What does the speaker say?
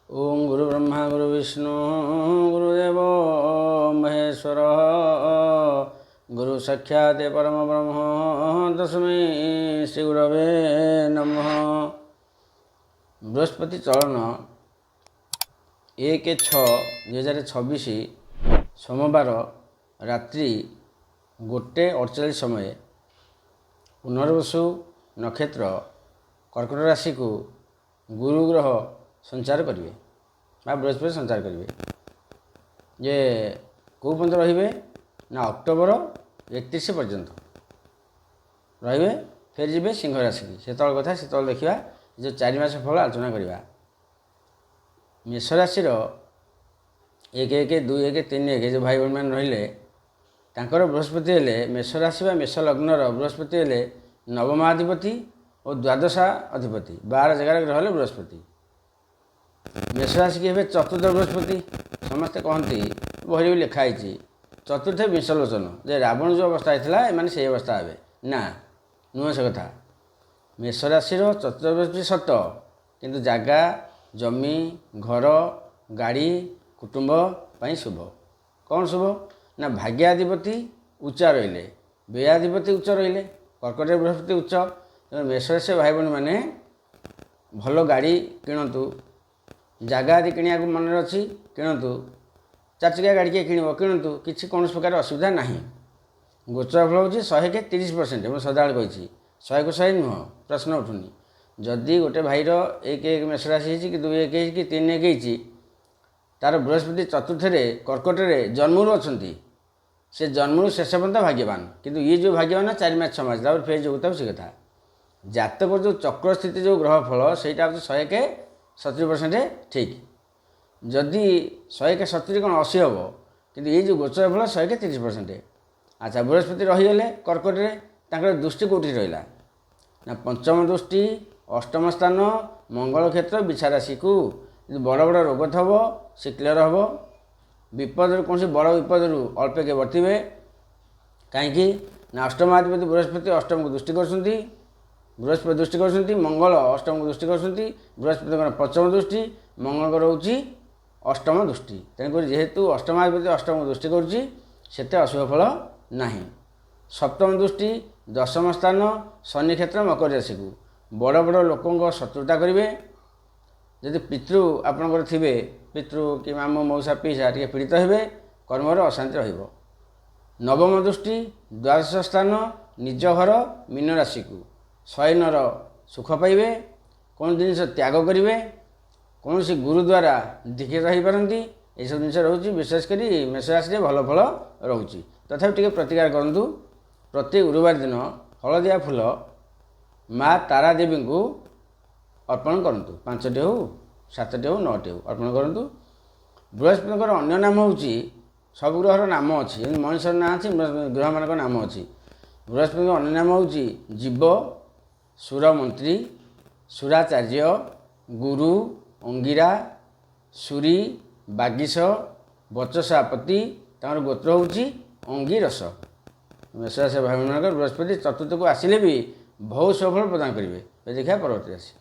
ओम गुरु ब्रह्मा गुरु विष्णु गुरुदेव महेश्वर गुरु साक्षात् परम ब्रह्म तस्मै श्री गुरवे नमः। बृहस्पति चलन 1/6/2026 सोमवार रात्रि 1:48 समय पुनर्वसु नक्षत्र कर्कट राशि को गुरु ग्रह संचार करेंगे बृहस्पति संचार करेंगे जे कौ पर्यंत रे ना अक्टोबर 31 पर्यंत रे फिर जी सिंह राशि की से कथा से देखा जो 4 मास फल आलोचना करवा। मेष राशि 1/1/2/1/3/1 जो भाई भाई मैंने रही बृहस्पति हेले मेष राशि व मेष लग्नर बृहस्पति हेले नवमाधिपति और द्वादशा अधिपति 12 जगार ग्रह हेले बृहस्पति। मेष राशि की चतुर्थ बृहस्पति समस्ते कहती बही भी लिखाई चतुर्थ विंशलोचन जे रावण जो अवस्था होता है से अवस्था हे ना नुह से कथा। मेष राशि चतुर्थ बृहस्पति सत किंतु जगह जमी घर गाड़ी कुटुंब शुभ। कौन शुभ ना भाग्याधिपति उच्चा रहिले व्ययाधिपति उच्च रहिले कर्कट बृहस्पति उच्च। मेष राशि भाई भाई मैंने भल गाड़ी किणतु जगह आदि किणा मन अच्छी किणतु 4 चकिया गाड़ी किए किणतु किसी कौन प्रकार असुविधा ना। गोचर फल हूँ 100% मुझे सदाବେଳେ कही 100 को 100 नुह प्रश्न उठुनी। जदि गोटे भाईर 1/1 मेष राशि कि 2/1 कि 3/1 तार बृहस्पति चतुर्थ कर्कट जन्मरू अच्छा से जन्मरू शेष पर्यंत भाग्यवान किंतु ये जो भाग्यवान 4 मास 6 मास फेर जो होता से कथा। जातक जो चक्र स्थिति जो ग्रह फल से 100% ठीक जदि 100 कौन 80 हम कि ये जो गोचर फल 130%। अच्छा बृहस्पति रहीगले कर्कट दृष्टि कौटी रहा ना पंचम दृष्टि अष्टम स्थान मंगल क्षेत्र बिछा राशि को बड़ बड़ रोग थब से क्लीयर हम विपद कौन बड़ विपद अल्प के बर्तवे कहीं ना अष्टमाधिपति बृहस्पति अष्टम को दृष्टि कर बृहस्पति दृष्टि कर मंगल अष्टम को दृष्टि कर बृहस्पति पंचम दृष्टि मंगल रोचे अष्टम दृष्टि तेणुक जेहेतु अष्टमाधिपति अष्टम को दृष्टि करते अशुभ फल ना। सप्तम दृष्टि दशम स्थान शनि क्षेत्र मकर राशि को बड़ बड़ लोकों शत्रुता करेंगे। जदि पितृ आपणकर थे पितृ कि मामू मौसा पीसा टे पीड़ित हे कर्मर अशांति रहिबो। नवम दृष्टि द्वादश स्थान निज घर मीन राशि को शयनर सुख पाइबे कौन जिन त्याग करेंगे कौन सी गुरु द्वारा दीक्षित रही पारती यह सब जिन रोचे विशेषकर मेष राशि भल फल रोचे। तथा टे प्रतिकार करूँ प्रति गुरुवार दिन हलदिया फूल माँ तारा देवी को अर्पण करूँ 5टी हो 7टी हो 9टी हो अर्पण करूँ। बृहस्पति अन्य नाम हूँ सब ग्रहर नाम अच्छी मनुष्य ना अच्छी ग्रह मान नाम अच्छी। बृहस्पति अन्य नाम हूँ जीव सुरमंत्री सुराचार्य गुरु अंगिरा सूरी बागीश बचसापति तर गोत्र हूँ अंगिरस। मेष राशि भाई मान बृहस्पति चतुर्थ को आसिले भी बहुत सफल प्रदान करेंगे। देखा परवर्ती राशि।